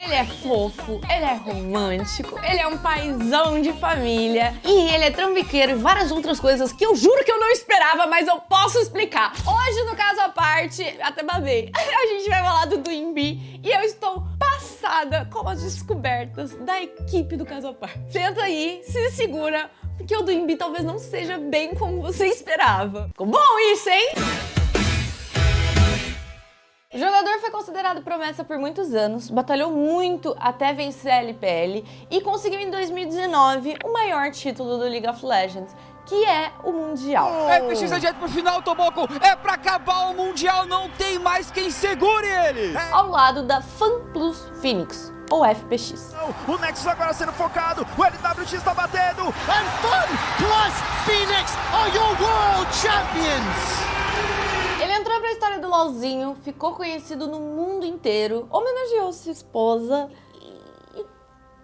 Ele é fofo, ele é romântico, ele é um paizão de família e ele é trambiqueiro e várias outras coisas que eu juro que eu não esperava, mas eu posso explicar. Hoje, no Caso à Parte, até babei, a gente vai falar do Doinbi e eu estou passada com as descobertas da equipe do Caso à Parte. Senta aí, se segura, porque o Doinbi talvez não seja bem como você esperava. Ficou bom isso, hein? O jogador foi considerado promessa por muitos anos, batalhou muito até vencer a LPL e conseguiu em 2019 o maior título do League of Legends, que é o Mundial. FPX é direto pro final, Tomoco! É pra acabar o Mundial, não tem mais quem segure ele! Ao lado da FanPlus Phoenix, ou FPX. O Nexus agora sendo focado, o LWX tá batendo! And FanPlus Phoenix are your world champions! Ele entrou pra história do LoLzinho, ficou conhecido no mundo inteiro, homenageou sua esposa e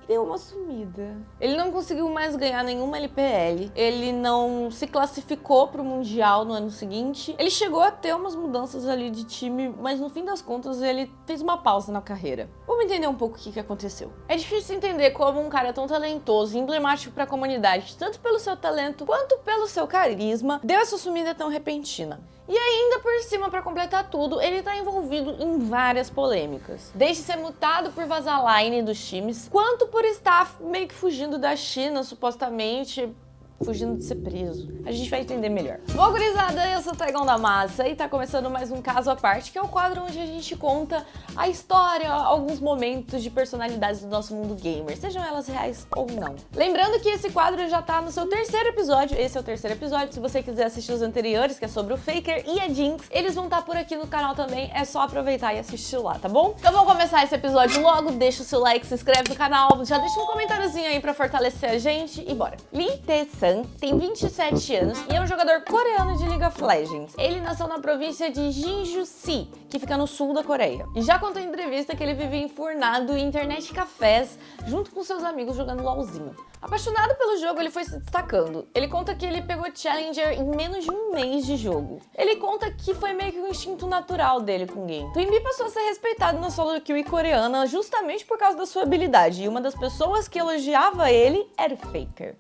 deu uma sumida. Ele não conseguiu mais ganhar nenhuma LPL, ele não se classificou pro Mundial no ano seguinte, ele chegou a ter umas mudanças ali de time, mas no fim das contas ele fez uma pausa na carreira. Vamos entender um pouco o que aconteceu. É difícil entender como um cara tão talentoso e emblemático pra comunidade, tanto pelo seu talento quanto pelo seu carisma, deu essa sumida tão repentina. E ainda por cima, pra completar tudo, ele tá envolvido em várias polêmicas. Desde ser multado por vazar line dos times, quanto por estar meio que fugindo da China, supostamente fugindo de ser preso. A gente vai entender melhor. Bom, gurizada, eu sou o Taigão da Massa e tá começando mais um Caso à Parte, que é o quadro onde a gente conta a história, alguns momentos de personalidades do nosso mundo gamer, sejam elas reais ou não. Lembrando que esse quadro já tá no seu terceiro episódio, esse é o terceiro episódio, se você quiser assistir os anteriores, que é sobre o Faker e a Jinx, eles vão estar por aqui no canal também, é só aproveitar e assistir lá, tá bom? Então vamos começar esse episódio logo, deixa o seu like, se inscreve no canal, já deixa um comentáriozinho aí pra fortalecer a gente e bora. Lee Tae-san tem 27 anos e é um jogador coreano de League of Legends. Ele nasceu na província de Jinju-si, que fica no sul da Coreia. E já contou em entrevista que ele vive enfurnado em internet cafés, junto com seus amigos jogando LoLzinho. Apaixonado pelo jogo, ele foi se destacando. Ele conta que ele pegou Challenger em menos de um mês de jogo. Ele conta que foi meio que um instinto natural dele com o game. Doinbi passou a ser respeitado na solo queue coreana justamente por causa da sua habilidade, e uma das pessoas que elogiava ele era o Faker.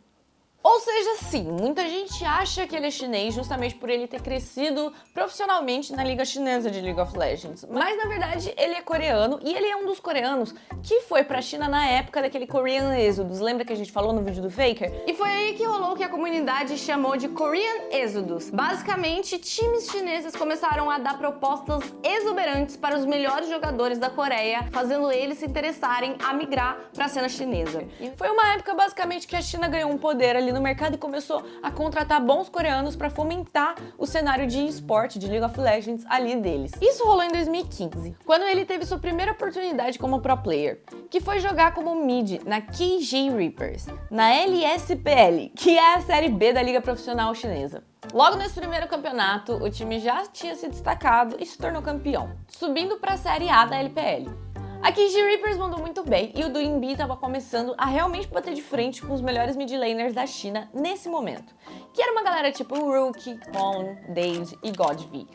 Ou seja, sim, muita gente acha que ele é chinês justamente por ele ter crescido profissionalmente na liga chinesa de League of Legends. Mas, na verdade, ele é coreano e ele é um dos coreanos que foi pra China na época daquele Korean Exodus. Lembra que a gente falou no vídeo do Faker? E foi aí que rolou o que a comunidade chamou de Korean Exodus. Basicamente, times chineses começaram a dar propostas exuberantes para os melhores jogadores da Coreia, fazendo eles se interessarem a migrar pra cena chinesa. E foi uma época, basicamente, que a China ganhou um poder ali no mercado e começou a contratar bons coreanos para fomentar o cenário de esporte de League of Legends ali deles. Isso rolou em 2015, quando ele teve sua primeira oportunidade como pro player, que foi jogar como mid na KG Reapers, na LSPL, que é a série B da liga profissional chinesa. Logo nesse primeiro campeonato, o time já tinha se destacado e se tornou campeão, subindo para a série A da LPL. A KG Reapers mandou muito bem e o Doinbi estava começando a realmente bater de frente com os melhores mid laners da China nesse momento, que era uma galera tipo Rookie, Hon, Dade e Godv.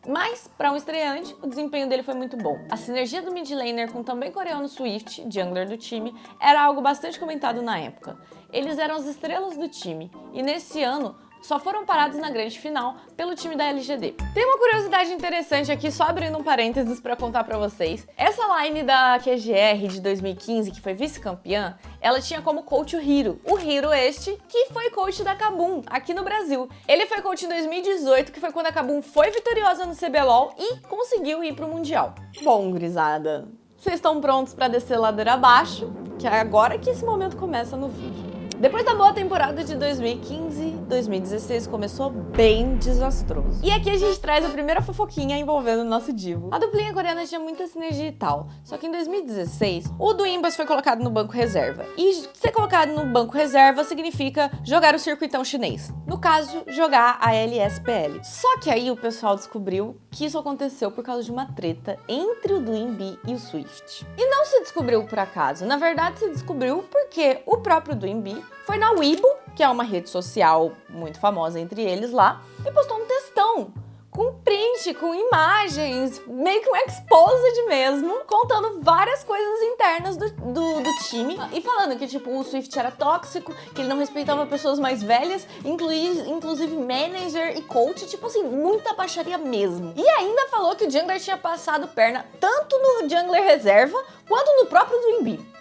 Mas, para um estreante, o desempenho dele foi muito bom. A sinergia do mid laner com também coreano Swift, jungler do time, era algo bastante comentado na época. Eles eram as estrelas do time e nesse ano só foram parados na grande final pelo time da LGD. Tem uma curiosidade interessante aqui, só abrindo um parênteses pra contar pra vocês. Essa line da QGR de 2015, que foi vice-campeã, ela tinha como coach o Hiro. O Hiro este, que foi coach da Kabum, aqui no Brasil. Ele foi coach em 2018, que foi quando a Kabum foi vitoriosa no CBLOL e conseguiu ir pro Mundial. Bom, gurizada, vocês estão prontos pra descer ladeira abaixo? Que é agora que esse momento começa no vídeo. Depois da boa temporada de 2015, 2016 começou bem desastroso. E aqui a gente traz a primeira fofoquinha envolvendo o nosso divo. A duplinha coreana tinha muita sinergia e tal, só que em 2016, o Duimbas foi colocado no banco reserva. E ser colocado no banco reserva significa jogar o circuitão chinês. No caso, jogar a LSPL. Só que aí o pessoal descobriu que isso aconteceu por causa de uma treta entre o Doinbi e o Swift. E não se descobriu por acaso, na verdade se descobriu porque o próprio Doinbi foi na Weibo, que é uma rede social muito famosa entre eles lá, e postou um textão com print, com imagens, meio que um exposed mesmo, contando várias coisas internas do time e falando que, tipo, o Swift era tóxico, que ele não respeitava pessoas mais velhas, inclusive manager e coach, tipo assim, muita baixaria mesmo. E ainda falou que o jungler tinha passado perna tanto no jungler reserva quanto no próprio Doinb.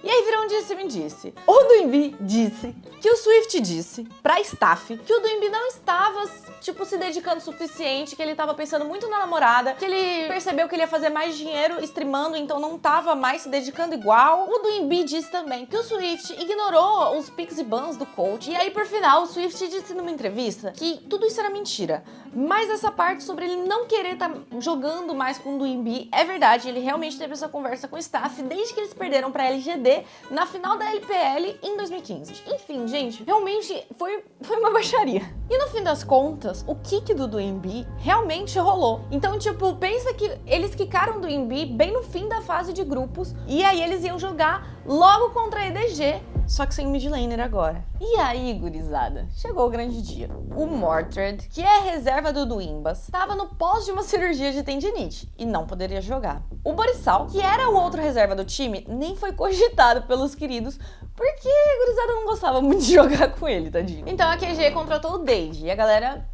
E aí virou um disse-me-disse. O Doinb disse que o Swift disse pra staff que o Doinb não estava, tipo, se dedicando o suficiente, que ele tava pensando muito na namorada, que ele percebeu que ele ia fazer mais dinheiro streamando, então não tava mais se dedicando igual. O Doinb disse também que o Swift ignorou os picks e bans do coach. E aí, por final, o Swift disse numa entrevista que tudo isso era mentira. Mas essa parte sobre ele não querer estar jogando mais com o Doinb é verdade. Ele realmente teve essa conversa com o staff desde que eles perderam pra LGD na final da LPL em 2015. Enfim, gente, realmente foi uma baixaria. E no fim das contas, o kick do Doinb realmente rolou. Então, tipo, pensa que eles quicaram o Doinb bem no fim da fase de grupos e aí eles iam jogar logo contra a EDG, só que sem mid laner agora. E aí, gurizada, chegou o grande dia. O Mordred, que é a reserva do Duimbas, estava no pós de uma cirurgia de tendinite e não poderia jogar. O Borissal, que era o outro reserva do time, nem foi cogitado pelos queridos, porque a gurizada não gostava muito de jogar com ele, tadinho. Então a QG contratou o Dade e a galera...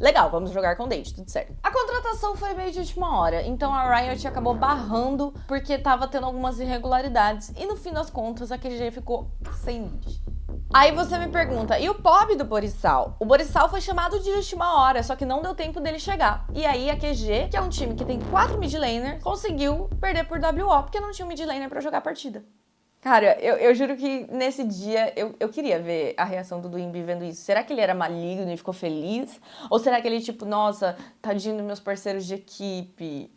Legal, vamos jogar com o Dade, tudo certo. A contratação foi meio de última hora, então a Riot acabou barrando porque tava tendo algumas irregularidades e no fim das contas a QG ficou sem mid. Aí você me pergunta, e o pop do Borissal? O Borissal foi chamado de última hora, só que não deu tempo dele chegar. E aí a QG, que é um time que tem 4 mid laners, conseguiu perder por WO porque não tinha um mid laner pra jogar a partida. Cara, eu juro que nesse dia eu queria ver a reação do Doinb vendo isso. Será que ele era maligno e ficou feliz? Ou será que ele, tipo, nossa, tadinho dos meus parceiros de equipe?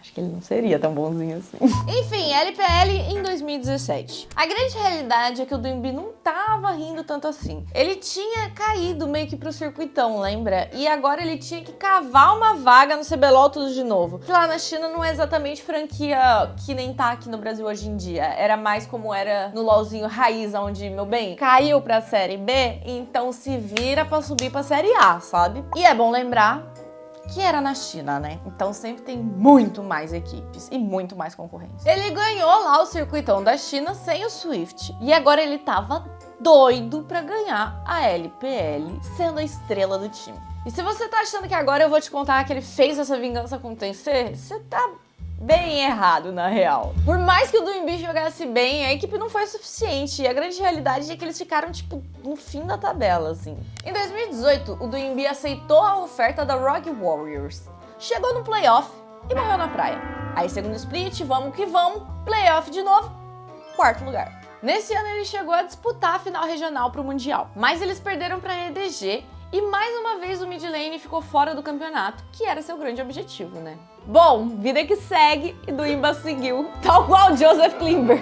Acho que ele não seria tão bonzinho assim. Enfim, LPL em 2017. A grande realidade é que o Doinb não tava rindo tanto assim. Ele tinha caído meio que pro circuitão, lembra? E agora ele tinha que cavar uma vaga no CBLOL tudo de novo. Que lá na China não é exatamente franquia que nem tá aqui no Brasil hoje em dia. Era mais como era no LOLzinho raiz, onde, meu bem, caiu pra Série B, então se vira pra subir pra Série A, sabe? E é bom lembrar que era na China, né? Então sempre tem muito mais equipes e muito mais concorrência. Ele ganhou lá o circuitão da China sem o Swift. E agora ele tava doido pra ganhar a LPL, sendo a estrela do time. E se você tá achando que agora eu vou te contar que ele fez essa vingança com o TNC, você tá bem errado, na real. Por mais que o Doinb jogasse bem, a equipe não foi suficiente. E a grande realidade é que eles ficaram, tipo, no fim da tabela, assim. Em 2018, o Doinb aceitou a oferta da Rogue Warriors. Chegou no playoff e morreu na praia. Aí, segundo split, vamos que vamos, playoff de novo, 4º lugar. Nesse ano, ele chegou a disputar a final regional pro Mundial. Mas eles perderam pra EDG e mais uma vez o mid lane ficou fora do campeonato, que era seu grande objetivo, né? Bom, vida que segue e Doinb seguiu, tal qual Joseph Klimber.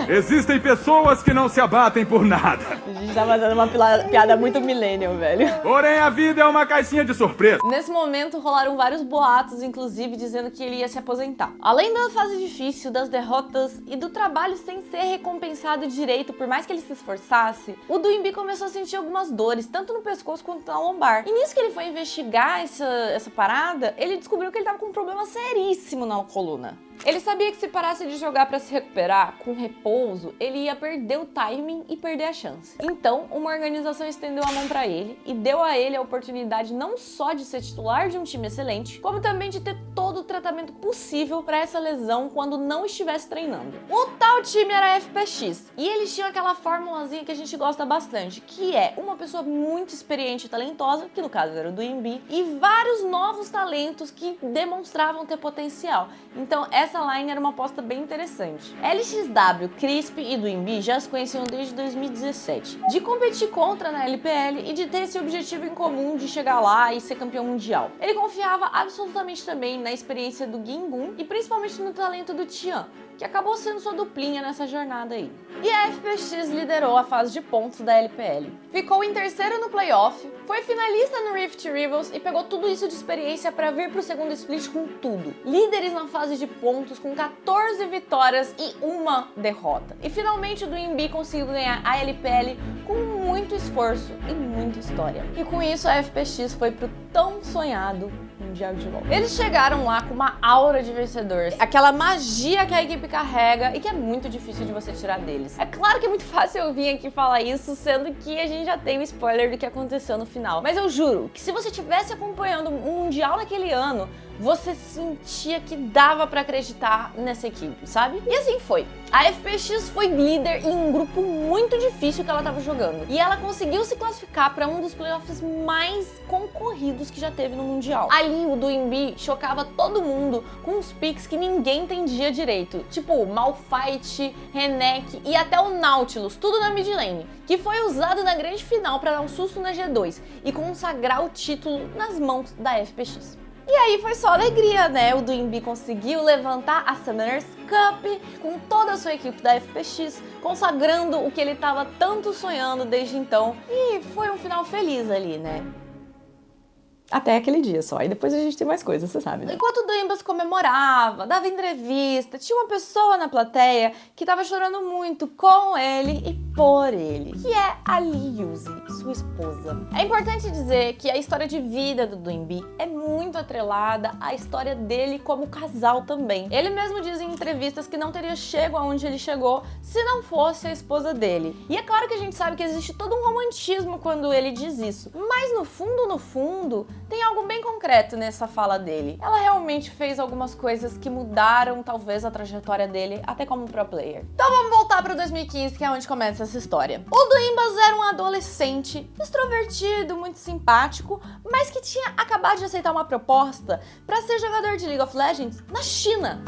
Existem pessoas que não se abatem por nada. A gente tá fazendo uma piada muito millennial, velho. Porém, a vida é uma caixinha de surpresa. Nesse momento, rolaram vários boatos, inclusive, dizendo que ele ia se aposentar. Além da fase difícil, das derrotas e do trabalho sem ser recompensado direito, por mais que ele se esforçasse, o Doinb começou a sentir algumas dores, tanto no pescoço quanto na lombar. E nisso que ele foi investigar essa parada, ele descobriu que ele tava com um problema seríssimo na coluna. Ele sabia que se parasse de jogar para se recuperar, com repouso, ele ia perder o timing e perder a chance. Então, uma organização estendeu a mão para ele e deu a ele a oportunidade não só de ser titular de um time excelente, como também de ter todo o tratamento possível para essa lesão quando não estivesse treinando. O tal time era a FPX e eles tinham aquela formulazinha que a gente gosta bastante, que é uma pessoa muito experiente e talentosa, que no caso era o Doinb, e vários novos talentos que demonstravam ter potencial. Então, essa line era uma aposta bem interessante. LXW, Crisp e Doinb já se conheciam desde 2017, de competir contra na LPL e de ter esse objetivo em comum de chegar lá e ser campeão mundial. Ele confiava absolutamente também na experiência do Gingun e principalmente no talento do Tian, que acabou sendo sua duplinha nessa jornada aí. E a FPX liderou a fase de pontos da LPL. Ficou em terceiro no playoff, foi finalista no Rift Rivals e pegou tudo isso de experiência para vir pro segundo split com tudo. Líderes na fase de pontos com 14 vitórias e 1 derrota. E finalmente o Doinb conseguiu ganhar a LPL com muito esforço e muita história. E com isso a FPX foi pro tão sonhado Mundial de LoL. Eles chegaram lá com uma aura de vencedor, aquela magia que a equipe carrega e que é muito difícil de você tirar deles. É claro que é muito fácil eu vir aqui falar isso, sendo que a gente já tem o spoiler do que aconteceu no final. Mas eu juro que se você estivesse acompanhando o Mundial naquele ano, você sentia que dava pra acreditar nessa equipe, sabe? E assim foi. A FPX foi líder em um grupo muito difícil que ela tava jogando. E ela conseguiu se classificar pra um dos playoffs mais concorridos que já teve no Mundial. Ali o Doinb chocava todo mundo com uns picks que ninguém entendia direito. Tipo Malphite, Renek e até o Nautilus, tudo na mid lane. Que foi usado na grande final pra dar um susto na G2 e consagrar o título nas mãos da FPX. E aí foi só alegria, né? O Doinb conseguiu levantar a Summoners Cup com toda a sua equipe da FPX, consagrando o que ele estava tanto sonhando desde então. E foi um final feliz ali, né? Até aquele dia só, e depois a gente tem mais coisas, você sabe, né? Enquanto o Doimbas comemorava, dava entrevista, tinha uma pessoa na plateia que tava chorando muito com ele e por ele, que é a Liuzi, sua esposa. É importante dizer que a história de vida do Doinb é muito atrelada à história dele como casal também. Ele mesmo diz em entrevistas que não teria chego aonde ele chegou se não fosse a esposa dele. E é claro que a gente sabe que existe todo um romantismo quando ele diz isso, mas no fundo, tem algo bem concreto nessa fala dele. Ela realmente fez algumas coisas que mudaram, talvez, a trajetória dele, até como pro player. Então vamos voltar para 2015, que é onde começa essa história. O Doimbas era um adolescente, extrovertido, muito simpático, mas que tinha acabado de aceitar uma proposta para ser jogador de League of Legends na China.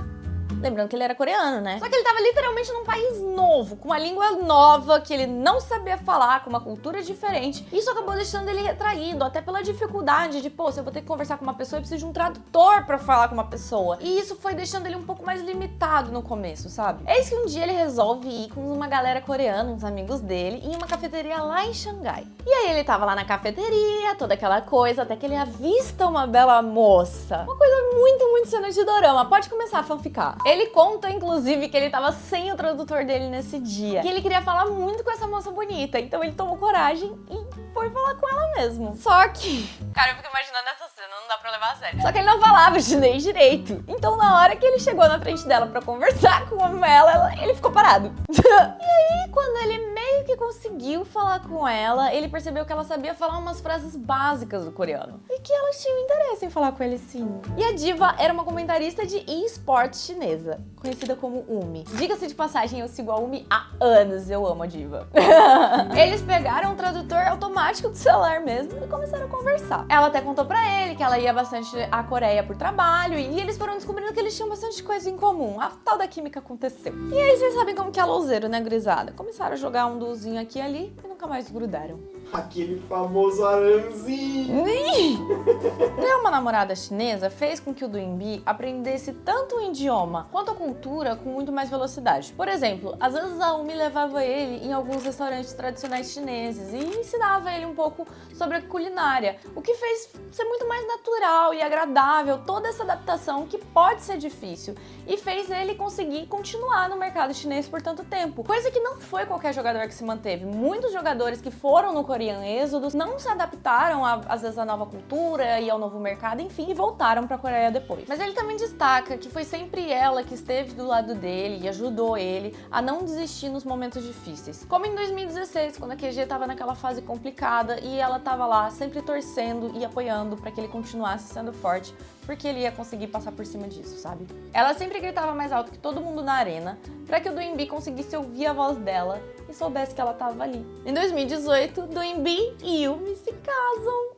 Lembrando que ele era coreano, né? Só que ele tava literalmente num país novo, com uma língua nova, que ele não sabia falar, com uma cultura diferente. Isso acabou deixando ele retraído, até pela dificuldade de, pô, se eu vou ter que conversar com uma pessoa, eu preciso de um tradutor pra falar com uma pessoa. E isso foi deixando ele um pouco mais limitado no começo, sabe? Eis que um dia ele resolve ir com uma galera coreana, uns amigos dele, em uma cafeteria lá em Xangai. E aí ele tava lá na cafeteria, toda aquela coisa, até que ele avista uma bela moça. Uma coisa muito cena de dorama. Pode começar a fanficar. Ele conta, inclusive, que ele tava sem o tradutor dele nesse dia. E ele queria falar muito com essa moça bonita. Então ele tomou coragem e foi falar com ela mesmo. Só que... Cara, eu fico imaginando essa cena, não dá pra levar a sério. Só que ele não falava chinês direito. Então na hora que ele chegou na frente dela pra conversar com ela, ele ficou parado. E aí, quando ele meio que conseguiu falar com ela, ele percebeu que ela sabia falar umas frases básicas do coreano. E que elas tinham interesse em falar com ele sim. E a diva era uma comentarista de e-sports chinesa, conhecida como Umi. Diga-se de passagem, eu sigo a Umi há anos, eu amo a diva. Eles pegaram um tradutor automático do celular mesmo e começaram a conversar. Ela até contou pra ele que ela ia bastante à Coreia por trabalho e eles foram descobrindo que eles tinham bastante coisa em comum. A tal da química aconteceu. E aí vocês sabem como que é louzeiro, né, gurizada? Começaram a jogar um duozinho aqui e ali e nunca mais grudaram. Aquele famoso aranzinho. Ter uma namorada chinesa fez com que o Doinb aprendesse tanto o idioma quanto a cultura com muito mais velocidade. Por exemplo, às vezes a Umi levava ele em alguns restaurantes tradicionais chineses e ensinava ele um pouco sobre a culinária, o que fez ser muito mais natural e agradável toda essa adaptação que pode ser difícil e fez ele conseguir continuar no mercado chinês por tanto tempo, coisa que não foi qualquer jogador que se manteve. Muitos jogadores que foram no Korean Exodus não se adaptaram às vezes à nova cultura e ao novo mercado, enfim, e voltaram pra Coreia depois. Mas ele também destaca que foi sempre ela que esteve do lado dele e ajudou ele a não desistir nos momentos difíceis. Como em 2016, quando a QG tava naquela fase complicada e ela tava lá sempre torcendo e apoiando pra que ele continuasse sendo forte, porque ele ia conseguir passar por cima disso, sabe? Ela sempre gritava mais alto que todo mundo na arena pra que o Doinb conseguisse ouvir a voz dela e soubesse que ela tava ali. Em 2018, Doinb e Yumi se casam.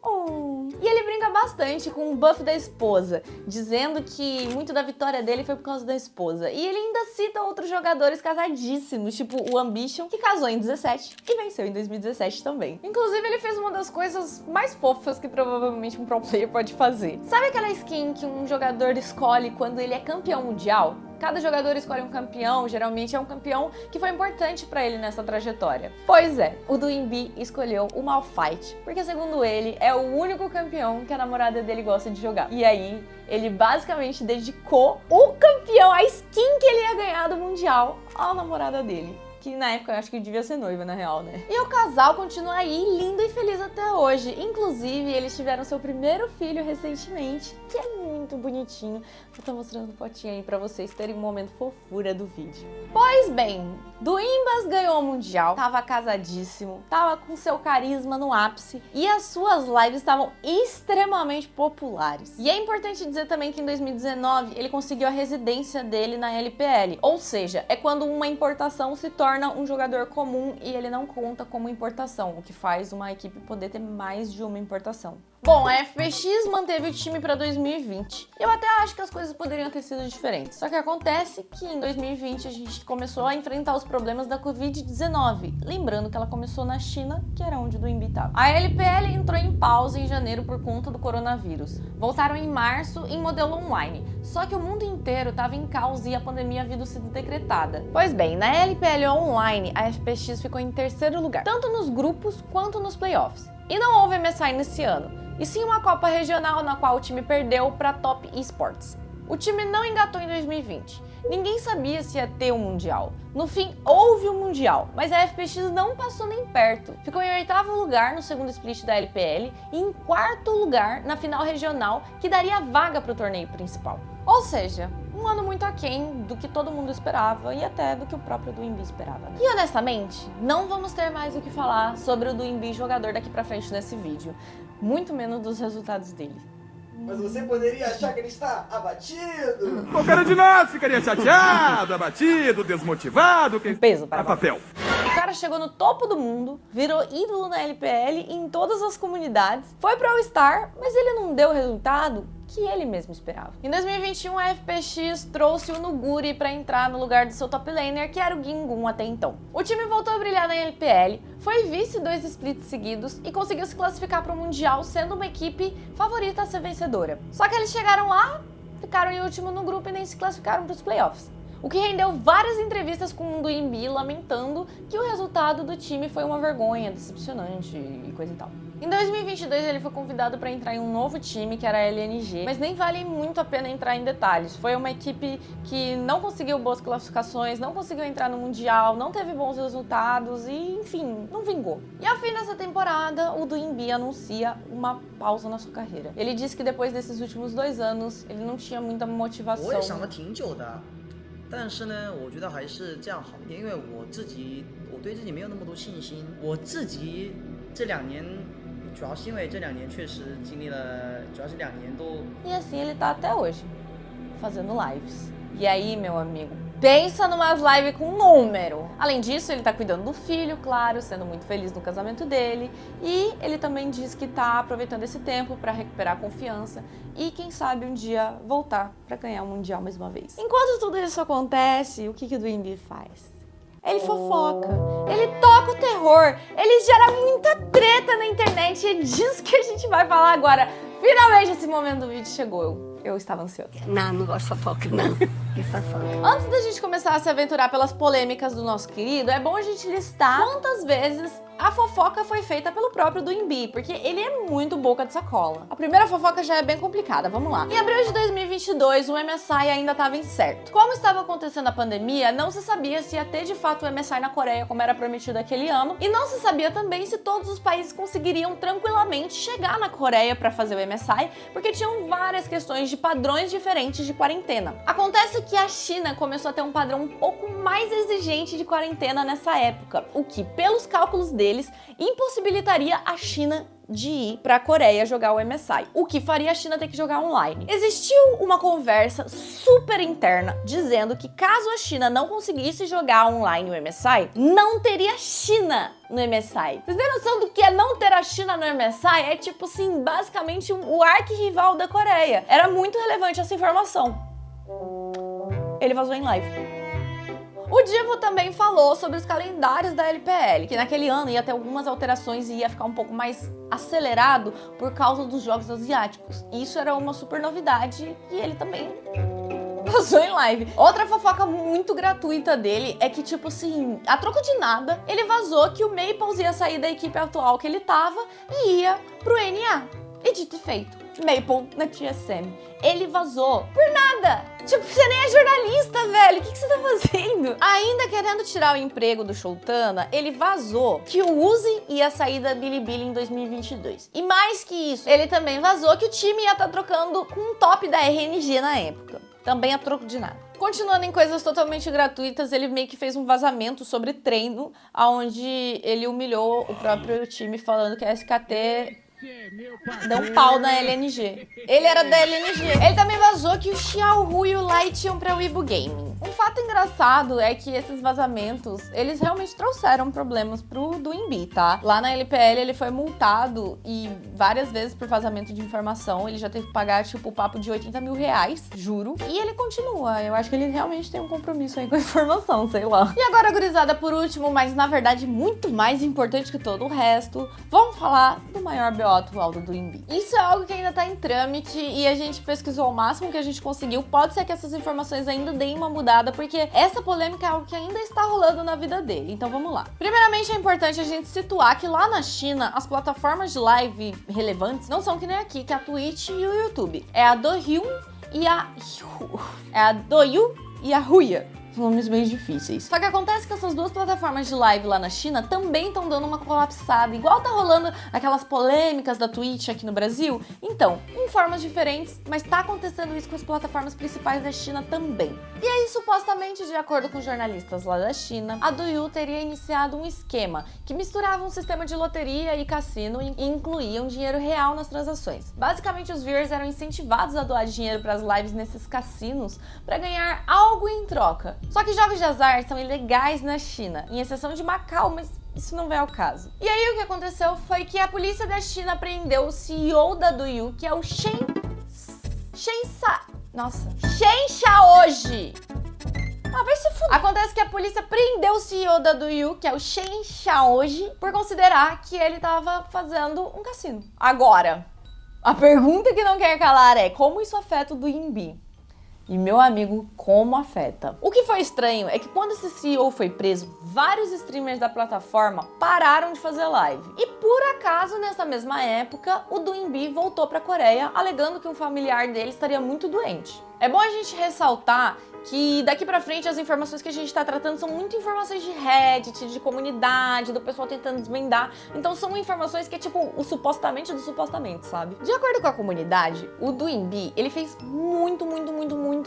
E ele brinca bastante com o buff da esposa, dizendo que muito da vitória dele foi por causa da esposa. E ele ainda cita outros jogadores casadíssimos, tipo o Ambition, que casou em 17 e venceu em 2017 também. Inclusive, ele fez uma das coisas mais fofas que provavelmente um pro player pode fazer. Sabe aquela skin que um jogador escolhe quando ele é campeão mundial? Cada jogador escolhe um campeão, geralmente é um campeão que foi importante pra ele nessa trajetória. Pois é, o Doinb escolheu o Malphite, porque segundo ele, é o único campeão que a namorada dele gosta de jogar. E aí, ele basicamente dedicou o campeão, a skin que ele ia ganhar do Mundial, à namorada dele. que na época eu acho que devia ser noiva, na real, né? E o casal continua aí lindo e feliz até hoje. Inclusive, eles tiveram seu primeiro filho recentemente, que é muito bonitinho. Eu tô mostrando fotinha aí pra vocês terem um momento fofura do vídeo. Pois bem, Duimbas ganhou o Mundial, tava casadíssimo, tava com seu carisma no ápice e as suas lives estavam extremamente populares. E é importante dizer também que em 2019 ele conseguiu a residência dele na LPL, ou seja, é quando uma importação se torna um jogador comum e ele não conta como importação, o que faz uma equipe poder ter mais de uma importação. Bom, a FPX manteve o time para 2020. Eu até acho que as coisas poderiam ter sido diferentes. Só que acontece que em 2020 a gente começou a enfrentar os problemas da Covid-19. Lembrando que ela começou na China, que era onde o Duinbi estava. A LPL entrou em pausa em janeiro por conta do coronavírus. Voltaram em março em modelo online. Só que o mundo inteiro estava em caos e a pandemia havia sido decretada. Pois bem, na LPL online, a FPX ficou em terceiro lugar, tanto nos grupos quanto nos playoffs. E não houve MSI nesse ano, e sim uma Copa Regional na qual o time perdeu para Top Esports. O time não engatou em 2020. Ninguém sabia se ia ter um Mundial. No fim, houve um Mundial, mas a FPX não passou nem perto. Ficou em 8º lugar no segundo split da LPL e em 4º lugar na final regional, que daria vaga para o torneio principal. Ou seja, um ano muito aquém do que todo mundo esperava e até do que o próprio Duinbi esperava, né? E honestamente, não vamos ter mais o que falar sobre o Duinbi jogador daqui pra frente nesse vídeo. Muito menos dos resultados dele. Mas você poderia achar que ele está abatido. Qualquer de nós ficaria chateado, abatido, desmotivado. Quem... Peso para papel. O cara chegou no topo do mundo, virou ídolo na LPL e em todas as comunidades, foi pro All-Star, mas ele não deu o resultado que ele mesmo esperava. Em 2021, a FPX trouxe o Nuguri para entrar no lugar do seu top laner, que era o Gingun até então. O time voltou a brilhar na LPL, foi vice 2 splits seguidos e conseguiu se classificar para o Mundial, sendo uma equipe favorita a ser vencedora. Só que eles chegaram lá, ficaram em último no grupo e nem se classificaram para os playoffs. O que rendeu várias entrevistas com o Duinbi lamentando que o resultado do time foi uma vergonha, decepcionante e coisa e tal. Em 2022 ele foi convidado para entrar em um novo time, que era a LNG, mas nem vale muito a pena entrar em detalhes. Foi uma equipe que não conseguiu boas classificações, não conseguiu entrar no Mundial, não teve bons resultados e, enfim, não vingou. E ao fim dessa temporada, o Duinbi anuncia uma pausa na sua carreira. Ele disse que depois desses últimos 2 anos, ele não tinha muita motivação. 我也想了挺久的，但是呢，我觉得还是这样好一点，因为我对自己没有那么多信心。我自己这2年，主要是因为这2年确实经历了，主要是2年都。E assim ele tá até hoje, fazendo lives. E aí, meu amigo, pensa numas lives com número. Além disso, ele tá cuidando do filho, claro, sendo muito feliz no casamento dele. E ele também diz que tá aproveitando esse tempo para recuperar a confiança e, quem sabe, um dia voltar para ganhar o Mundial mais uma vez. Enquanto tudo isso acontece, o que o Duinbi faz? Ele fofoca, ele toca o terror, ele gera muita treta na internet e é disso que a gente vai falar agora. Finalmente esse momento do vídeo chegou. Eu estava ansiosa. Não, não gosto de fofoca, não. Que fofoca. Antes da gente começar a se aventurar pelas polêmicas do nosso querido, é bom a gente listar quantas vezes a fofoca foi feita pelo próprio Duinbi, porque ele é muito boca de sacola. A primeira fofoca já é bem complicada, vamos lá. Em abril de 2022, o MSI ainda estava incerto. Como estava acontecendo a pandemia, não se sabia se ia ter de fato o MSI na Coreia, como era prometido aquele ano, e não se sabia também se todos os países conseguiriam tranquilamente chegar na Coreia para fazer o MSI, porque tinham várias questões de padrões diferentes de quarentena. Acontece que a China começou a ter um padrão um pouco mais exigente de quarentena nessa época, o que, pelos cálculos deles, impossibilitaria a China de ir para a Coreia jogar o MSI, o que faria a China ter que jogar online. Existiu uma conversa super interna dizendo que caso a China não conseguisse jogar online o MSI, não teria China no MSI. Vocês têm noção do que é não ter a China no MSI? É tipo assim, basicamente o arquirrival da Coreia. Era muito relevante essa informação. Ele vazou em live. O Divo também falou sobre os calendários da LPL, que naquele ano ia ter algumas alterações e ia ficar um pouco mais acelerado por causa dos jogos asiáticos. Isso era uma super novidade e ele também vazou em live. Outra fofoca muito gratuita dele é que, tipo assim, a troco de nada, ele vazou que o Maples ia sair da equipe atual que ele tava e ia pro NA. E dito e feito. Maple na TSM. Ele vazou por nada. Tipo, você nem é jornalista, velho. O que você tá fazendo? Ainda querendo tirar o emprego do Showtana, ele vazou que o Uzi ia sair da Bilibili em 2022. E mais que isso, ele também vazou que o time ia estar trocando com um top da RNG na época. Também a troco de nada. Continuando em coisas totalmente gratuitas, ele meio que fez um vazamento sobre treino, onde ele humilhou o próprio time falando que a SKT deu um pau na LNG. Ele era da LNG. Ele também vazou que o Xiaohu e o Light iam pra Weibo Gaming. Um fato engraçado é que esses vazamentos, eles realmente trouxeram problemas pro Doinbi, tá? Lá na LPL ele foi multado e várias vezes por vazamento de informação. Ele já teve que pagar, tipo, o papo de 80 mil reais, juro. E ele continua. Eu acho que ele realmente tem um compromisso aí com a informação, sei lá. E agora, gurizada, por último, mas na verdade muito mais importante que todo o resto, vamos falar do maior BO atual do Doinbi. Isso é algo que ainda tá em trâmite e a gente pesquisou o máximo que a gente conseguiu. Pode ser que essas informações ainda deem uma mudada, porque essa polêmica é algo que ainda está rolando na vida dele. Então vamos lá. Primeiramente é importante a gente situar que lá na China, as plataformas de live relevantes não são que nem aqui, que é a Twitch e o YouTube. É a Douyin e a... É a Douyin e a Huya. Nomes bem difíceis. Só que acontece que essas duas plataformas de live lá na China também estão dando uma colapsada, igual tá rolando aquelas polêmicas da Twitch aqui no Brasil. Então, em formas diferentes, mas tá acontecendo isso com as plataformas principais da China também. E aí, supostamente, de acordo com jornalistas lá da China, a Douyin teria iniciado um esquema que misturava um sistema de loteria e cassino e incluía um dinheiro real nas transações. Basicamente, os viewers eram incentivados a doar dinheiro para as lives nesses cassinos para ganhar algo em troca. Só que jogos de azar são ilegais na China, em exceção de Macau, mas isso não vem ao caso. E aí o que aconteceu foi que a polícia da China prendeu o CEO da Douyin, que é o Shen Xiaoji. Vai se fuder. Acontece que a polícia prendeu o CEO da Douyin, que é o Shen Xiaoji, por considerar que ele tava fazendo um cassino. Agora, a pergunta que não quer calar é como isso afeta o Doinbi? E, meu amigo, como afeta? O que foi estranho é que quando esse CEO foi preso, vários streamers da plataforma pararam de fazer live. E por acaso, nessa mesma época, o Doinbi voltou pra Coreia, alegando que um familiar dele estaria muito doente. É bom a gente ressaltar que daqui pra frente as informações que a gente tá tratando são muito informações de Reddit, de comunidade, do pessoal tentando desvendar. Então são informações que é tipo o supostamente do supostamente, sabe? De acordo com a comunidade, o Doinbi, ele fez muito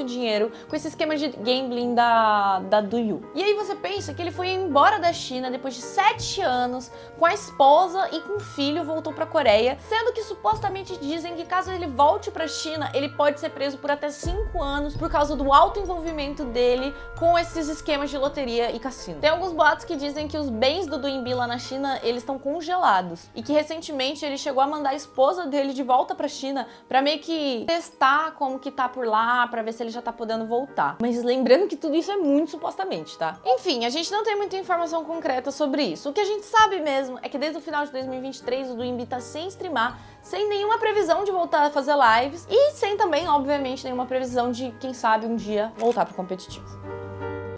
dinheiro com esse esquema de gambling da Douyin. E aí você pensa que ele foi embora da China depois de 7 anos, com a esposa e com o filho, voltou pra Coreia, sendo que supostamente dizem que caso ele volte pra China, ele pode ser preso por até 5 anos por causa do alto envolvimento dele com esses esquemas de loteria e cassino. Tem alguns boatos que dizem que os bens do Doinbi lá na China, eles estão congelados e que recentemente ele chegou a mandar a esposa dele de volta pra China pra meio que testar como que tá por lá, pra ver se ele já tá podendo voltar. Mas lembrando que tudo isso é muito supostamente, tá? Enfim, a gente não tem muita informação concreta sobre isso. O que a gente sabe mesmo é que desde o final de 2023 o Doinbi tá sem streamar, sem nenhuma previsão de voltar a fazer lives e sem também, obviamente, nenhuma previsão de, quem sabe, um dia voltar pro competitivo.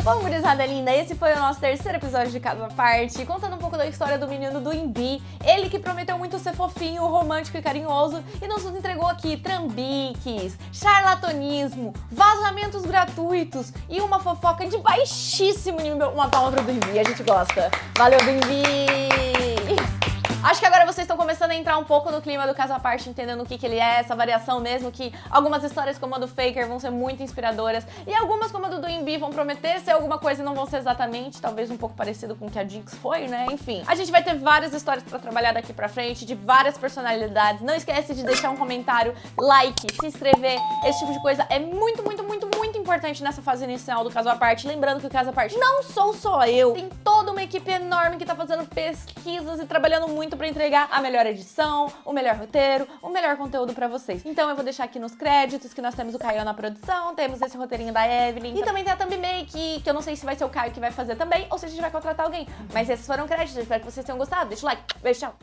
Bom, gurizada linda, esse foi o nosso terceiro episódio de Caso à Parte, contando um pouco da história do menino Doinbi, ele que prometeu muito ser fofinho, romântico e carinhoso e nos entregou aqui trambiques, charlatanismo, vazamentos gratuitos e uma fofoca de baixíssimo nível. Uma palma pro Doinbi, a gente gosta. Valeu, Doinbi! Acho que agora vocês estão começando a entrar um pouco no clima do Caso à Parte, entendendo o que ele é, essa variação mesmo, que algumas histórias como a do Faker vão ser muito inspiradoras e algumas como a do Doinbi vão prometer ser alguma coisa e não vão ser exatamente, talvez um pouco parecido com o que a Jinx foi, né? Enfim, a gente vai ter várias histórias pra trabalhar daqui pra frente, de várias personalidades. Não esquece de deixar um comentário, like, se inscrever, esse tipo de coisa é muito importante nessa fase inicial do Caso à Parte. Lembrando que o Caso à Parte não sou só eu, tem toda uma equipe enorme que tá fazendo pesquisas e trabalhando muito pra entregar a melhor edição, o melhor roteiro, o melhor conteúdo pra vocês. Então eu vou deixar aqui nos créditos que nós temos o Caio na produção, temos esse roteirinho da Evelyn e também tem a Thumbmake, que eu não sei se vai ser o Caio que vai fazer também ou se a gente vai contratar alguém. Mas esses foram créditos, espero que vocês tenham gostado. Deixa o like, beijo, tchau!